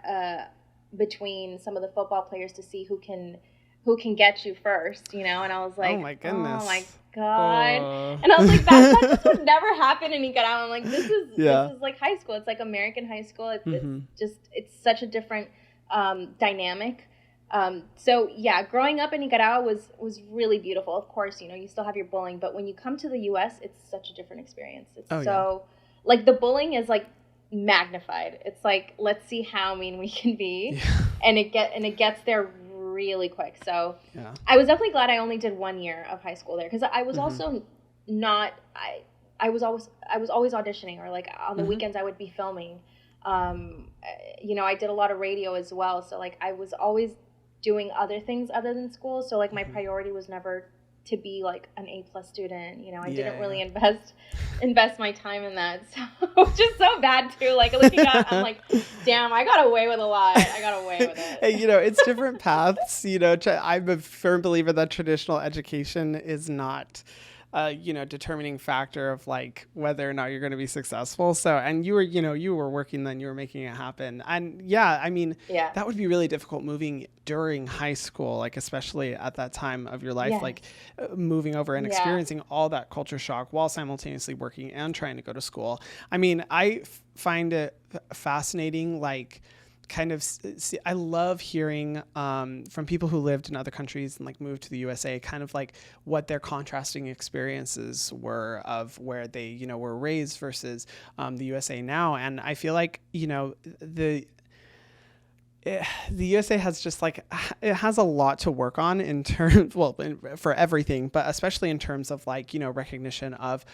between some of the football players to see who can get you first, and I was like, oh my goodness, oh my God. And I was like, that just would never happen in Nicaragua. I'm like, this is like high school. It's like American high school. It's such a different dynamic. Growing up in Nicaragua was really beautiful. Of course, you still have your bullying, but when you come to the U.S., it's such a different experience. It's like the bullying is like magnified. It's like, let's see how mean we can be, and it gets there really quick. So I was definitely glad I only did 1 year of high school there, because I was also not I was always auditioning, or like on the weekends I would be filming. I did a lot of radio as well, so like I was always doing other things other than school. So like my priority was never to be like an A+ student. You know, I Yeah, didn't really yeah. invest my time in that. So which is so bad too. Like looking at, I'm like, damn, I got away with a lot. I got away with it. Hey, you know, it's different paths. You know, I'm a firm believer that traditional education is not, you know, determining factor of like whether or not you're going to be successful. So, and you were, you know, you were working then, you were making it happen. And yeah, I mean, Yeah. that would be really difficult moving during high school, like especially at that time of your life, Yes. like moving over and Yeah. experiencing all that culture shock while simultaneously working and trying to go to school. I mean, I find it fascinating, like, kind of see, I love hearing from people who lived in other countries and like moved to the USA, kind of like what their contrasting experiences were of where they, you know, were raised versus the USA now. And I feel like, you know, the USA has just like, it has a lot to work on in terms, well, for everything, but especially in terms of like, you know, recognition of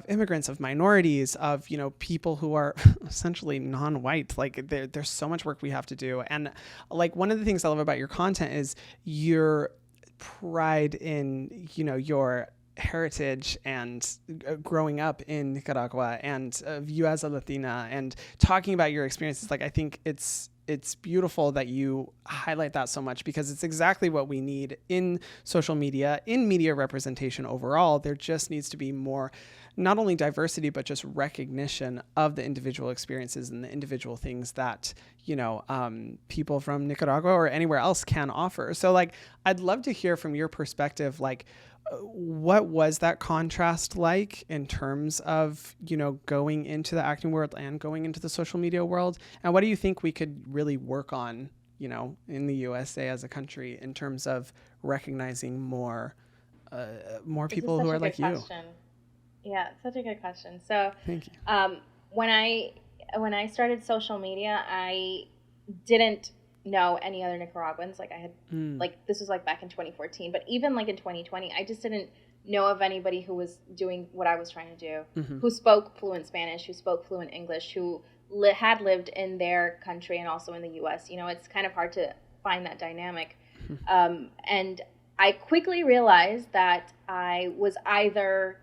immigrants, of minorities, of, you know, people who are essentially non-white. Like there's so much work we have to do. And like one of the things I love about your content is your pride in, you know, your heritage and growing up in Nicaragua and you as a Latina and talking about your experiences. Like, I think it's beautiful that you highlight that so much, because it's exactly what we need in social media, in media representation overall. There just needs to be more, not only diversity, but just recognition of the individual experiences and the individual things that, you know, people from Nicaragua or anywhere else can offer. So like, I'd love to hear from your perspective, like, what was that contrast like in terms of, you know, going into the acting world and going into the social media world? And what do you think we could really work on, you know, in the USA as a country in terms of recognizing more people who are like you? Yeah, it's such a good question. So, Thank you. when I started social media, I didn't know any other Nicaraguans. Like I had, like this was like back in 2014, but even like in 2020, I just didn't know of anybody who was doing what I was trying to do, who spoke fluent Spanish, who spoke fluent English, who had lived in their country and also in the U.S. You know, it's kind of hard to find that dynamic. And I quickly realized that I was either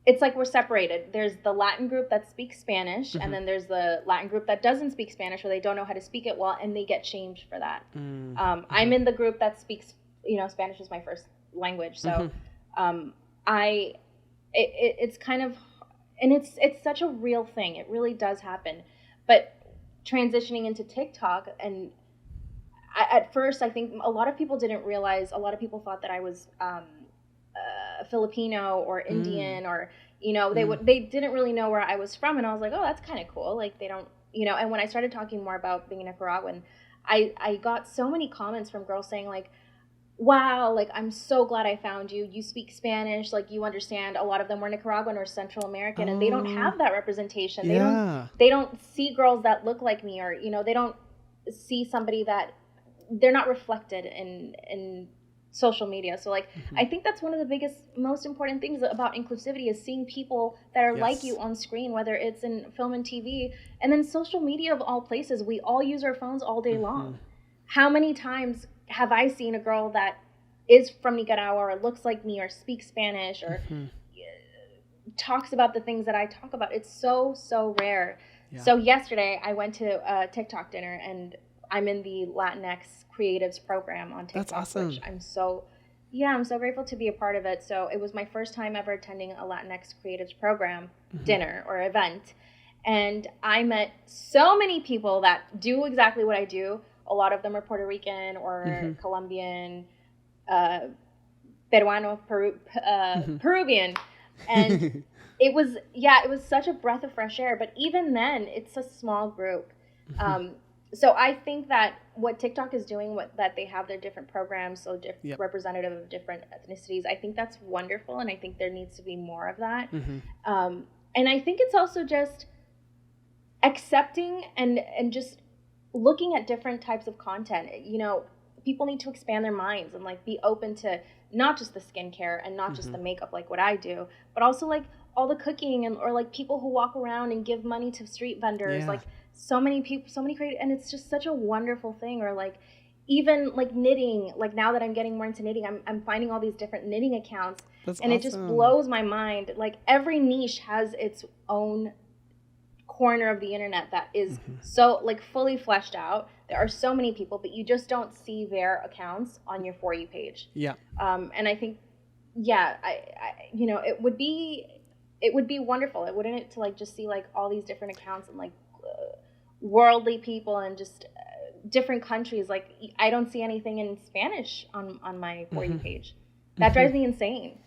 it's like we're separated. There's the Latin group that speaks Spanish, and then there's the Latin group that doesn't speak Spanish, or they don't know how to speak it well, and they get shamed for that. I'm in the group that speaks, you know, Spanish is my first language, so it's kind of, and it's such a real thing. It really does happen. But transitioning into TikTok, and at first, I think a lot of people didn't realize. A lot of people thought that I was Filipino or Indian, or, you know, they didn't really know where I was from, and I was like, oh, that's kind of cool. Like they don't, you know. And when I started talking more about being Nicaraguan, I got so many comments from girls saying like, wow, like I'm so glad I found you. You speak Spanish, like you understand. A lot of them were Nicaraguan or Central American, and they don't have that representation. Yeah. They don't see girls that look like me, or, you know, they don't see somebody that they're not reflected in social media. So like, I think that's one of the biggest, most important things about inclusivity is seeing people that are like you on screen, whether it's in film and TV, and then social media of all places. We all use our phones all day long. How many times have I seen a girl that is from Nicaragua or looks like me or speaks Spanish or talks about the things that I talk about? It's so, so rare. Yeah. So yesterday I went to a TikTok dinner, and I'm in the Latinx Creatives program on TikTok. That's awesome. Which I'm so grateful to be a part of it. So it was my first time ever attending a Latinx Creatives program dinner or event. And I met so many people that do exactly what I do. A lot of them are Puerto Rican or Colombian, Peruano, Peruvian. And it was such a breath of fresh air. But even then, it's a small group. So I think that what TikTok is doing, that they have their different programs, so representative of different ethnicities, I think that's wonderful, and I think there needs to be more of that. And I think it's also just accepting and just looking at different types of content. You know, people need to expand their minds and like be open to not just the skincare and not just the makeup like what I do, but also like all the cooking and or like people who walk around and give money to street vendors. Like so many people, so many creative, and it's just such a wonderful thing. Or like even like knitting, like now that I'm getting more into knitting, I'm finding all these different knitting accounts. That's and awesome. It just blows my mind. Like every niche has its own corner of the internet that is so like fully fleshed out. There are so many people, but you just don't see their accounts on your For You page. Yeah. And I think, yeah, I you know, it would be wonderful, wouldn't it, to like just see like all these different accounts and like worldly people and just different countries. Like I don't see anything in Spanish on my For You page. That drives me insane.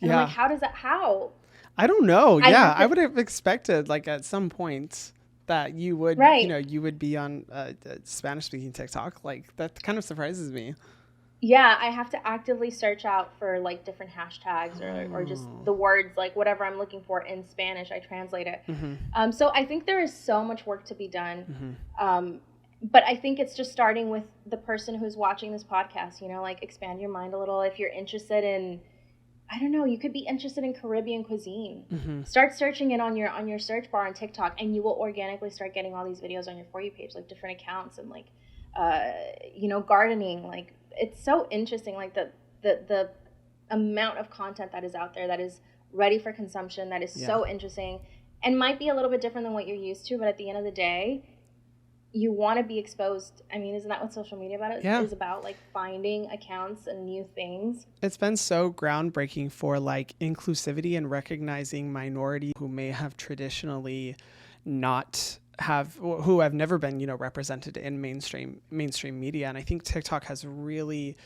And I'm like, how? I don't know. I would have expected like at some point that you would, you know, you would be on Spanish speaking TikTok. Like that kind of surprises me. Yeah, I have to actively search out for like different hashtags or just the words, like whatever I'm looking for in Spanish, I translate it. So I think there is so much work to be done. But I think it's just starting with the person who's watching this podcast, you know, like expand your mind a little. If you're interested in, I don't know, you could be interested in Caribbean cuisine. Start searching it on your search bar on TikTok, and you will organically start getting all these videos on your For You page, like different accounts and like, you know, gardening. Like it's so interesting, like the amount of content that is out there that is ready for consumption, that is so interesting and might be a little bit different than what you're used to. But at the end of the day, you want to be exposed. I mean, isn't that what social media is about? Like finding accounts and new things. It's been so groundbreaking for like inclusivity and recognizing minorities who may have traditionally who have never been, you know, represented in mainstream media. And I think TikTok has really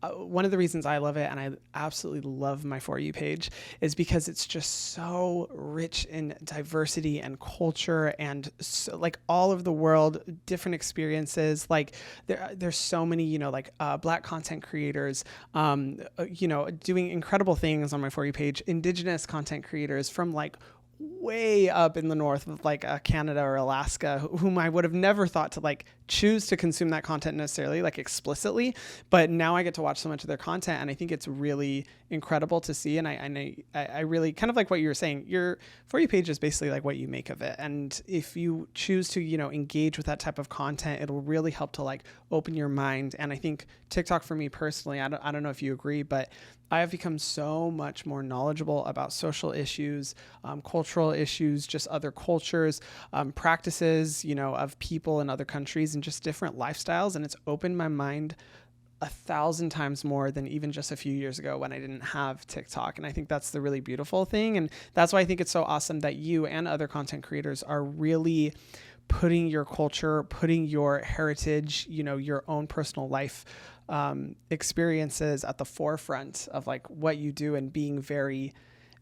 one of the reasons I love it, and I absolutely love my For You page, is because it's just so rich in diversity and culture and so, like all of the world, different experiences. Like there's so many, you know, like Black content creators, you know, doing incredible things on my For You page. Indigenous content creators from like way up in the north of like Canada or Alaska, whom I would have never thought to like choose to consume that content necessarily, like explicitly, but now I get to watch so much of their content, and I think it's really incredible to see. And I really kind of like what you were saying. Your For You page is basically like what you make of it, and if you choose to, you know, engage with that type of content, it'll really help to like open your mind. And I think TikTok, for me personally, I don't know if you agree, but I have become so much more knowledgeable about social issues, cultural issues, just other cultures, practices, you know, of people in other countries and just different lifestyles. And it's opened my mind 1,000 times more than even just a few years ago when I didn't have TikTok. And I think that's the really beautiful thing. And that's why I think it's so awesome that you and other content creators are really putting your culture, putting your heritage, you know, your own personal life experiences at the forefront of like what you do, and being very,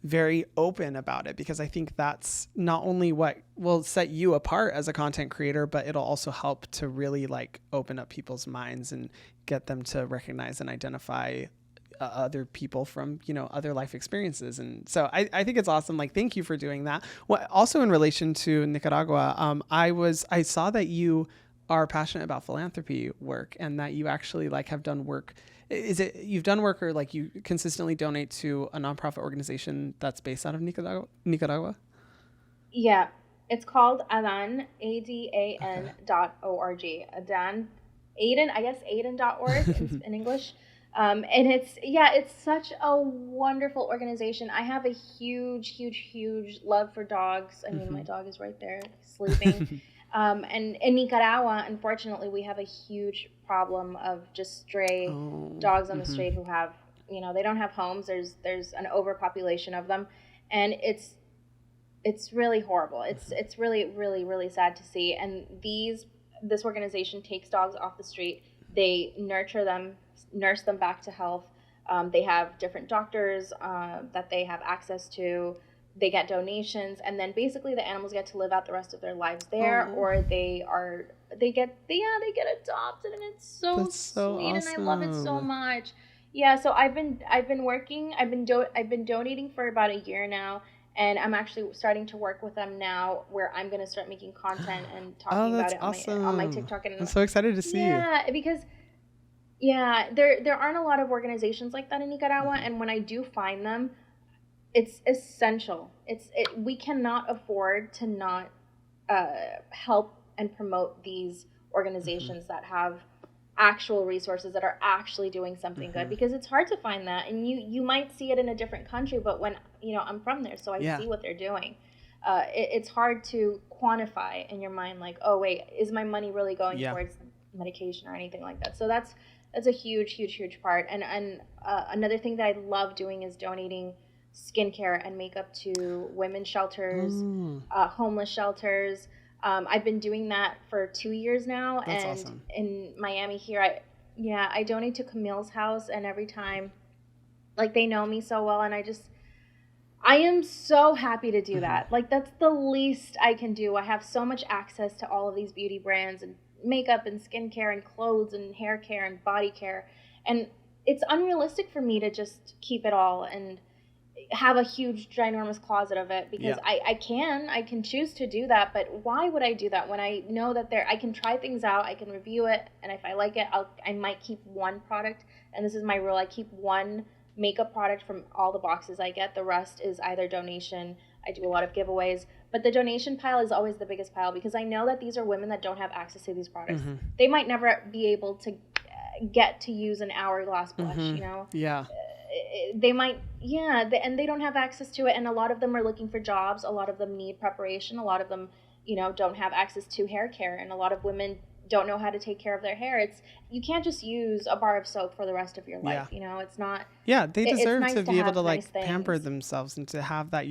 very open about it, because I think that's not only what will set you apart as a content creator, but it'll also help to really like open up people's minds and get them to recognize and identify other people from, you know, other life experiences. And so I think it's awesome. Like, thank you for doing that. Well, also in relation to Nicaragua, I saw that you are passionate about philanthropy work, and that you actually like have done work. Is it you've done work, or like you consistently donate to a nonprofit organization that's based out of Nicaragua? Yeah, it's called Adan, ADAN.org. Aden, I guess Aden.org in English. And it's such a wonderful organization. I have a huge, huge, huge love for dogs. I mean, my dog is right there sleeping. And in Nicaragua, unfortunately, we have a huge problem of just stray dogs on the street who have, you know, they don't have homes. There's an overpopulation of them, and it's really horrible. It's really, really, really sad to see. And this organization takes dogs off the street. They nurture them, nurse them back to health. They have different doctors that they have access to. They get donations, and then basically the animals get to live out the rest of their lives there, or they get adopted, and it's so sweet, awesome. And I love it so much. Yeah, so I've been donating for about a year now, and I'm actually starting to work with them now, where I'm going to start making content and talking about it on my TikTok. And I'm so excited to see. Yeah, because there aren't a lot of organizations like that in Nicaragua, and when I do find them, it's essential. We cannot afford to not help and promote these organizations that have actual resources that are actually doing something good, because it's hard to find that, and you might see it in a different country, but when I'm from there, so I see what they're doing. It's hard to quantify in your mind, like, oh wait, is my money really going towards medication or anything like that? So that's a huge part. And another thing that I love doing is donating skincare and makeup to women's shelters, homeless shelters. I've been doing that for 2 years now. That's and awesome. In Miami here, I donate to Camille's house, and every time, like, they know me so well, and I am so happy to do that. Like, that's the least I can do. I have so much access to all of these beauty brands and makeup and skincare and clothes and hair care and body care. And it's unrealistic for me to just keep it all and have a huge, ginormous closet of it, because I can choose to do that. But why would I do that when I know that I can try things out, I can review it, and if I like it, I might keep one product. And this is my rule. I keep one makeup product from all the boxes I get. The rest is either donation. I do a lot of giveaways, but the donation pile is always the biggest pile, because I know that these are women that don't have access to these products. They might never be able to get to use an Hourglass blush, they might, and they don't have access to it. And a lot of them are looking for jobs. A lot of them need preparation. A lot of them, don't have access to hair care. And a lot of women don't know how to take care of their hair. You can't just use a bar of soap for the rest of your life. It's not. Yeah, they deserve nice to be able to nice pamper themselves and to have that,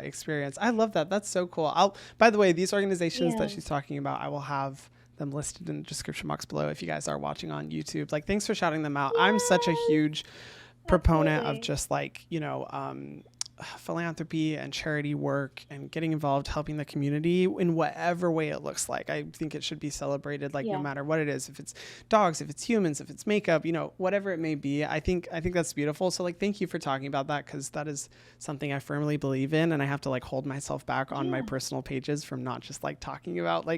experience. I love that. That's so cool. By the way, these organizations that she's talking about, I will have them listed in the description box below if you guys are watching on YouTube. Like, thanks for shouting them out. Yay! I'm such a huge proponent of just philanthropy and charity work and getting involved, helping the community in whatever way it looks like. I think it should be celebrated, no matter what it is. If it's dogs, if it's humans, if it's makeup, whatever it may be. I think that's beautiful. So thank you for talking about that, because that is something I firmly believe in, and I have to hold myself back on my personal pages from not just talking about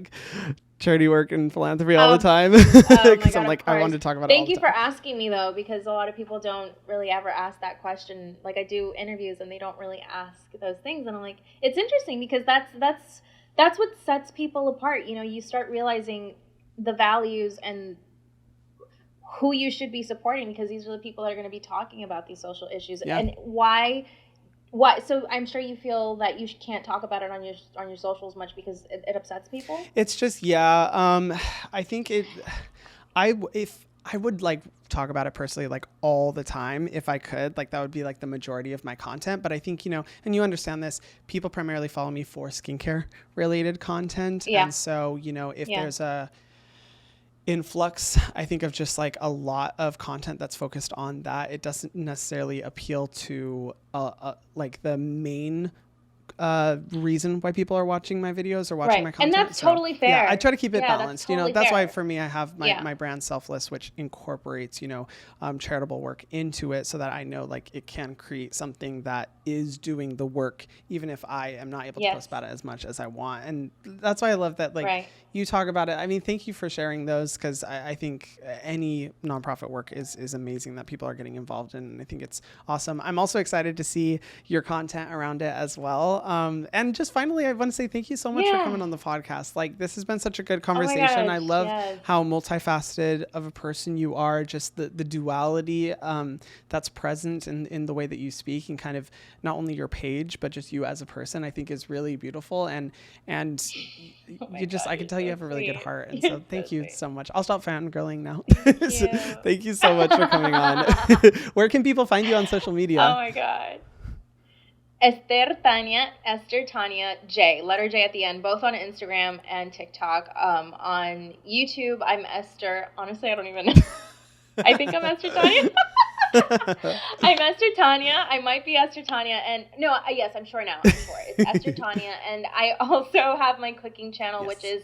charity work and philanthropy all the time, because I'm I wanted to talk about it all the time. Thank you for asking me, though, because a lot of people don't really ever ask that question. I do interviews and they don't really ask those things, and I'm like, it's interesting, because that's what sets people apart. You start realizing the values and who you should be supporting, because these are the people that are going to be talking about these social issues. And why. So I'm sure you feel that you can't talk about it on your socials much because it upsets people? It's just, I think if I would talk about it personally all the time if I could, that would be the majority of my content. But I think, and you understand this, people primarily follow me for skincare related content. Yeah. And so, if there's a influx, I think, of just a lot of content that's focused on that, it doesn't necessarily appeal to the main reason why people are watching my videos or watching my content. And that's totally fair. Yeah, I try to keep it balanced. Totally that's fair. why for me I have my brand Selfless, which incorporates charitable work into it, so that I know it can create something that is doing the work, even if I am not able to post about it as much as I want. And that's why I love that you talk about it. I mean, thank you for sharing those, because I think any nonprofit work is amazing that people are getting involved in. And I think it's awesome. I'm also excited to see your content around it as well. And just finally, I want to say thank you so much for coming on the podcast. This has been such a good conversation. I love how multifaceted of a person you are, just the duality that's present in the way that you speak, and kind of not only your page, but just you as a person, I think is really beautiful. And I can tell you have a really good heart. And so thank you so much. I'll stop fangirling now. Thank you so much for coming on. Where can people find you on social media? Oh my God. Ester Tania, J, letter J at the end, both on Instagram and TikTok. On YouTube, I'm Esther. Honestly, I don't even know. I think I'm Ester Tania. I'm Ester Tania. I might be Ester Tania. And no, yes, I'm sure now. It's Ester Tania. And I also have my cooking channel, which is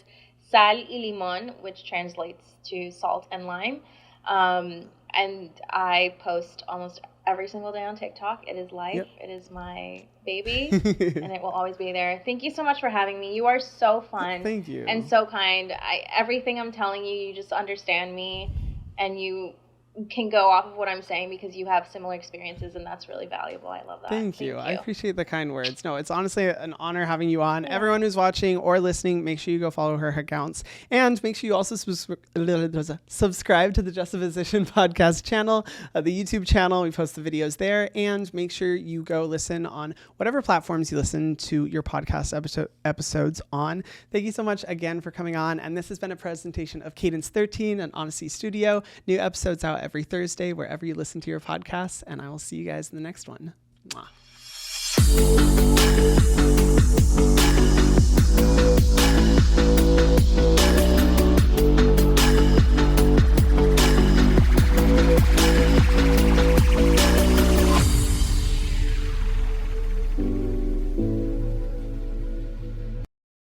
Sal y Limón, which translates to salt and lime. And I post almost every single day on TikTok. It is life. Yep. It is my baby, and it will always be there. Thank you so much for having me. You are so fun. Thank you. And so kind. Everything I'm telling you, you just understand me, and you can go off of what I'm saying because you have similar experiences, and that's really valuable. I love that. Thank you. I appreciate the kind words. No, it's honestly an honor having you on. Yeah. Everyone who's watching or listening, make sure you go follow her accounts, and make sure you also subscribe to the Justaposition podcast channel, the YouTube channel. We post the videos there, and make sure you go listen on whatever platforms you listen to your podcast episodes on. Thank you so much again for coming on, and this has been a presentation of Cadence 13 and Honesty Studio. New episodes out every Thursday, wherever you listen to your podcasts, and I will see you guys in the next one. Mwah.